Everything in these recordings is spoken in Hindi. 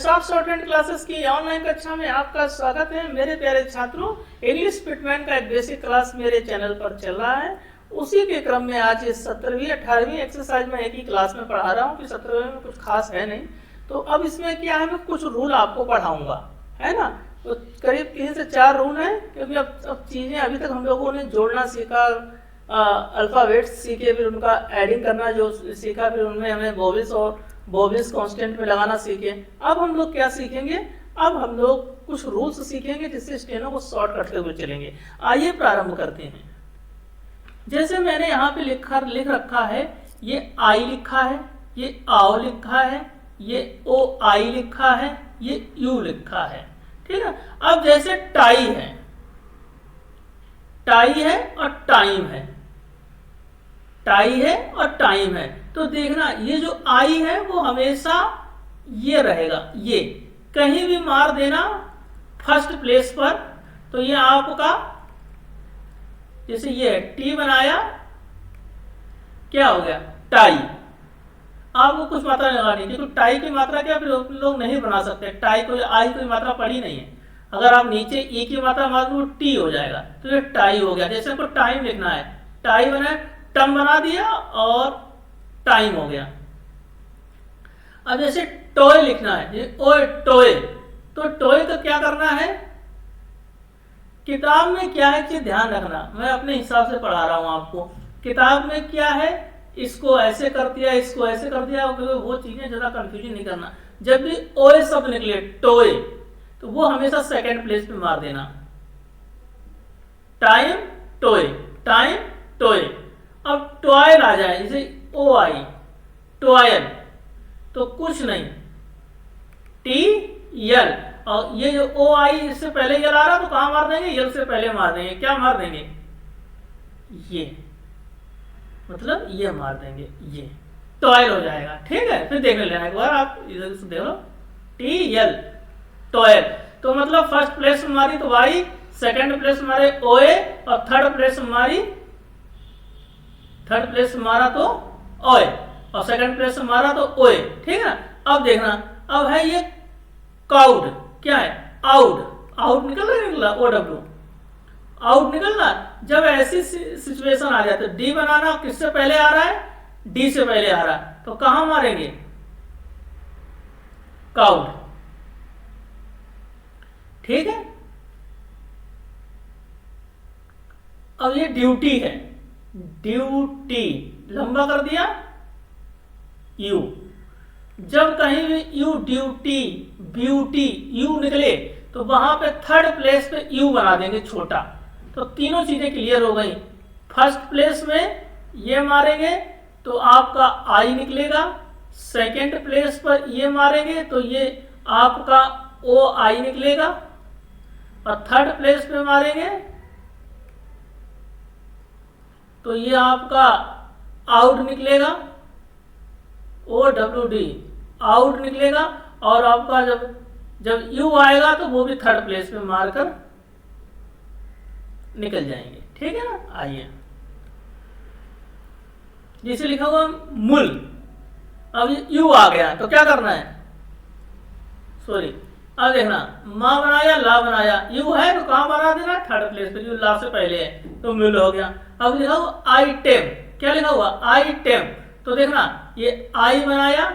एसआर शॉर्टहैंड क्लासेस की ऑनलाइन कक्षा में आपका स्वागत है। मेरे प्यारे छात्रों, इंग्लिश फिटमैन का एक बेसिक क्लास मेरे चैनल पर चल रहा है। उसी के क्रम में आज इस 17वीं 18वीं एक्सरसाइज में एक ही क्लास में पढ़ा रहा हूँ कि 17वीं में कुछ खास है नहीं। तो अब इसमें क्या है, मैं कुछ रूल आपको पढ़ाऊंगा, है ना। तो करीब 3 से 4 रूल हैं, क्योंकि अब चीज़ें अभी तक हम लोगों ने जोड़ना सीखा, अल्फ़ाबेट्स सीखे, फिर उनका एडिंग करना जो सीखा, फिर उनमें हमें वोवेल्स और वोवेल्स कांस्टेंट में लगाना सीखे। अब हम लोग क्या सीखेंगे, अब हम लोग कुछ रूल्स सीखेंगे जिससे स्टेनो को शॉर्ट करते हुए चलेंगे। आइए प्रारंभ करते हैं। जैसे मैंने यहाँ पे लिख रखा है, ये आई लिखा है, ये आओ लिखा है, ये ओ आई लिखा है, ये यू लिखा है, ठीक है। अब जैसे टाई है, टाई है और टाइम है, टाई है और टाइम है, तो देखना ये जो आई है वो हमेशा ये रहेगा, ये कहीं भी मार देना फर्स्ट प्लेस पर, तो ये आपका जैसे ये टी बनाया, क्या हो गया, टाई। आपको कुछ मात्रा लगानी, क्योंकि टाई की मात्रा क्या फिर लोग नहीं बना सकते, टाई को आई कोई मात्रा पड़ी नहीं है। अगर आप नीचे ई की मात्रा मार दो टी हो जाएगा, तो ये टाई हो गया। जैसे आपको टाइम लिखना है, टाई बना, टम बना दिया और टाइम हो गया। अब जैसे टॉय लिखना है, ओए टॉय, तो टॉय का क्या करना है, किताब में क्या है कि ध्यान रखना, मैं अपने हिसाब से पढ़ा रहा हूं आपको। किताब में क्या है, इसको ऐसे कर दिया, इसको ऐसे कर दिया, वो चीजें ज्यादा कंफ्यूजन नहीं करना। जब भी ओए शब्द निकले टॉय, तो वो हमेशा सेकंड प्लेस पे मार देना। Time toy, time toy. अब टॉयल आ जाए, जैसे ओ आई, टॉयल, तो कुछ नहीं, टी यल, और ये जो ओ आई इससे पहले यल आ रहा, तो कहां मार देंगे, यल से पहले मार देंगे, क्या मार देंगे, ये, मतलब ये मार देंगे, ये टॉयल हो जाएगा, ठीक है। फिर देख लेना एक बार, आप इधर से देख लो, टी यल, टॉयल, तो मतलब फर्स्ट प्लेस में मारी तो वाई, सेकंड प्लेस में मारे ओए, और थर्ड प्लेस में मारी, थर्ड प्लेस में मारा तो ओए, और सेकंड प्लेस में मारा तो ओए, ठीक है। अब देखना, अब है ये काउड, क्या है, आउट, आउट निकला ओ डब्ल्यू, आउट निकलना। जब ऐसी सिचुएशन आ जाए तो डी बनाना, किससे पहले आ रहा है, डी से पहले आ रहा है, तो कहां मारेंगे, काउड, ठीक है। अब ये ड्यूटी है, ड्यूटी लंबा कर दिया, यू। जब कहीं भी यू, ड्यूटी, ब्यूटी, यू निकले, तो वहां पे थर्ड प्लेस पे यू बना देंगे छोटा। तो तीनों चीजें क्लियर हो गई। फर्स्ट प्लेस में ये मारेंगे तो आपका आई निकलेगा, सेकंड प्लेस पर ये मारेंगे तो ये आपका ओ आई निकलेगा, और थर्ड प्लेस पे मारेंगे तो ये आपका आउट निकलेगा, ओ डब्ल्यू डी, आउट निकलेगा। और आपका जब यू आएगा तो वो भी थर्ड प्लेस पे मारकर निकल जाएंगे, ठीक है ना। आइए, जैसे लिखा हुआ मूल, अब यू आ गया तो क्या करना है, सॉरी, अब देखना, माँ बनाया, ला बनाया, यू है तो कहां बना देना, थर्ड प्लेस पे, जो ला से पहले है, तो मूल हो गया। अब लिखा हुआ आइटम, क्या लिखा हुआ, आइटम, तो देखना ये आई बनाया,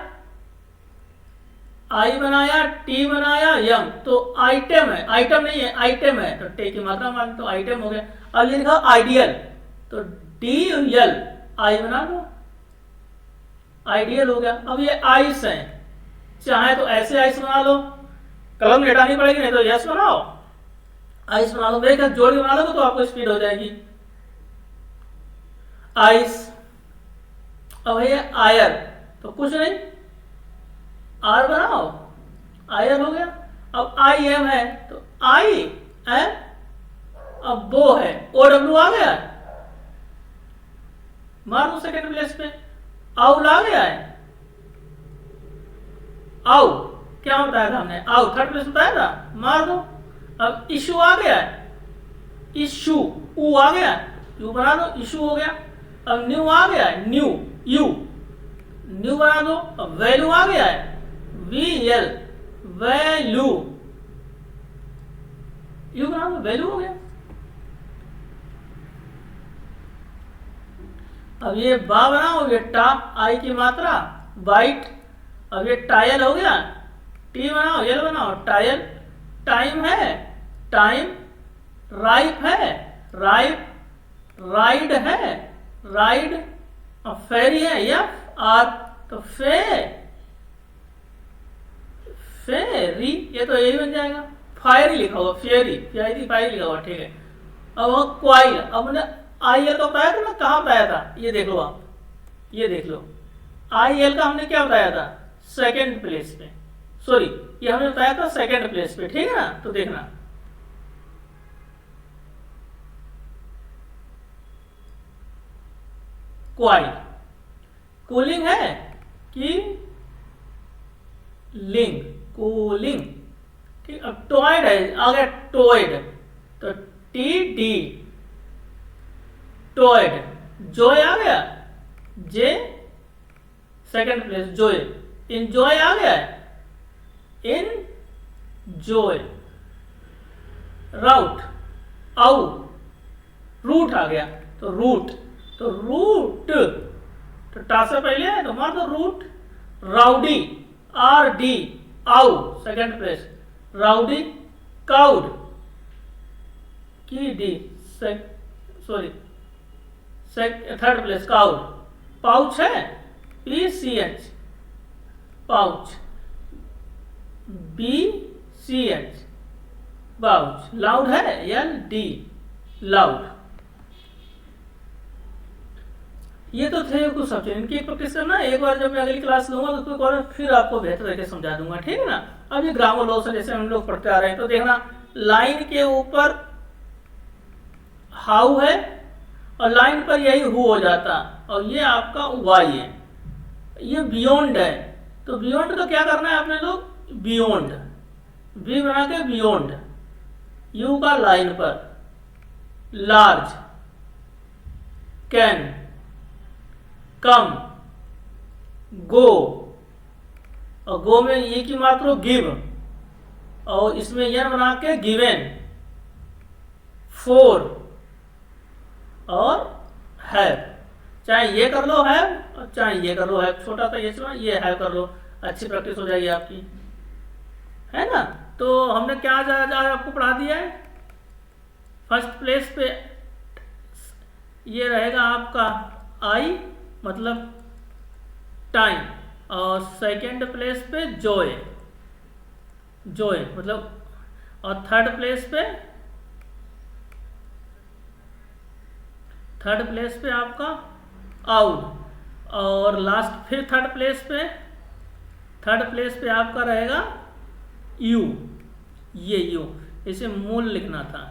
आई बनाया, टी बनाया, यम, तो आइटम है, आइटम नहीं है, आइटम है, तो टे की मात्रा मान, तो आइटम हो गया। अब ये लिखा आइडियल, तो डी यल, आई बना दो, आइडियल हो गया। अब ये आइस है, चाहे तो ऐसे आइस बना लो, कलम हटानी पड़ेगी, नहीं तो यस बनाओ, आइस बना लो, मेरे ख्याल जोड़ के बना लो तो आपको स्पीड हो जाएगी, आइस। अब है आयर, तो कुछ नहीं, आर बनाओ, आयर हो गया। अब आई एम है तो आई एम, अब वो है, ओ डब्ल्यू आ गया है, मार दो सेकेंड प्लेस पे, आउल आ गया है, आउ क्या बताया था हमने, आउ थर्ड प्लेस बताया था, मार दो। अब इशू आ गया है, इशू, ऊ आ गया, यू बना दो, इशू हो गया। अब न्यू आ गया है, न्यू, यू, न्यू बना दो। अब वैल्यू आ गया है, वी एल, वैल्यू, यू बना दो, वैल्यू हो गया। अब ये बा बनाओ, ये टा, आई की मात्रा, बाइट। अब ये टायल हो गया, टी बनाओ, यल बनाओ, टायल। टाइम है, टाइम। राइप है, राइप। राइड है, राइड। और फेरी है, एफ आर, तो फेरी, ये तो यही बन जाएगा। फायरी लिखा हुआ, फेरी, फेरी, फायरी लिखा हुआ, ठीक है। अब वो क्वाइल, अब हमने आई एल का बताया था ना, कहाँ बताया था, ये देख लो आप, ये देख लो। आई एल का हमने क्या बताया था, सेकेंड प्लेस पे, सॉरी ये हमने बताया था सेकेंड प्लेस पे, ठीक है ना। तो देखना, क्वाइल। कूलिंग है कि लिंग, कूलिंग, ठीक। अब टॉयड है, आ गया टॉयड, तो टी डी, टॉयड। जॉय आ गया, जे सेकंड प्लेस, जॉय। इंजॉय आ गया, इन जॉय। राउट, आउ, रूट आ गया, तो रूट, तो रूट, तो टा से पहले है तो मार दो रूट। राउडी, आर डी, आउ, सेकंड प्लेस, राउडी। काउड, K D, sorry third place, काउड। पाउच है, P C H, pouch. B C H, pouch. Loud है, एल डी, लाउड। ये तो थे कुछ सब्जेक्ट, इनकी प्रैक्टिस करना। एक बार जब मैं अगली क्लास लूंगा तो एक बार फिर आपको बेहतर तरीके से समझा दूंगा, ठीक है ना। अब ये ग्रामर लॉस जैसे हम लोग पढ़ते आ रहे हैं, तो देखना लाइन के ऊपर हाउ है और लाइन पर यही हु हो जाता, और ये आपका वाई है। ये बियॉन्ड है, तो बियॉन्ड का क्या करना है आपने लोग, बियॉन्ड, बी बना के बियॉन्ड। यू का लाइन पर, लार्ज, कैन, कम, गो, और गो में ये की मात्रा गिव, और इसमें यन बना के गिवेन। फोर और हैव, चाहे ये कर लो हैव और चाहे ये कर लो हैव, छोटा सा ये हैव कर लो, अच्छी प्रैक्टिस हो जाएगी आपकी, है ना। तो हमने क्या आज आपको पढ़ा दिया है। फर्स्ट प्लेस पे ये रहेगा आपका आई, मतलब टाइम, और सेकंड प्लेस पे जॉय, जॉय मतलब, और थर्ड प्लेस पे आपका आउट, और लास्ट फिर थर्ड प्लेस पे आपका रहेगा यू, ये यू, इसे मूल लिखना था,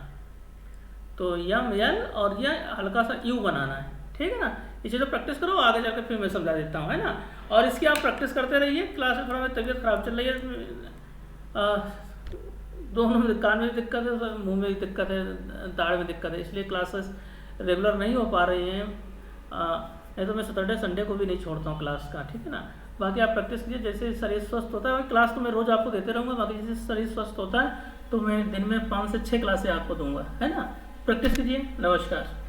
तो यम यल और ये हल्का सा यू बनाना है, ठीक है ना। इसे तो प्रैक्टिस करो, आगे जाकर फिर मैं समझा देता हूँ, है ना। और इसकी आप प्रैक्टिस करते रहिए। क्लास में थोड़ा मेरी तबीयत खराब चल रही है, दोनों में, कान में भी दिक्कत है, मुंह में भी दिक्कत है, दाढ़ में दिक्कत है, इसलिए क्लासेस रेगुलर नहीं हो पा रही हैं। नहीं तो मैं सैटरडे संडे को भी नहीं छोड़ता हूँ क्लास का, ठीक है ना। बाकी आप प्रैक्टिस कीजिए, जैसे शरीर स्वस्थ होता है क्लास तो मैं रोज़ आपको देते रहूँगा। बाकी जैसे शरीर स्वस्थ होता है तो मैं दिन में 5 से 6 क्लासें आपको दूंगा, है ना। प्रैक्टिस कीजिए। नमस्कार।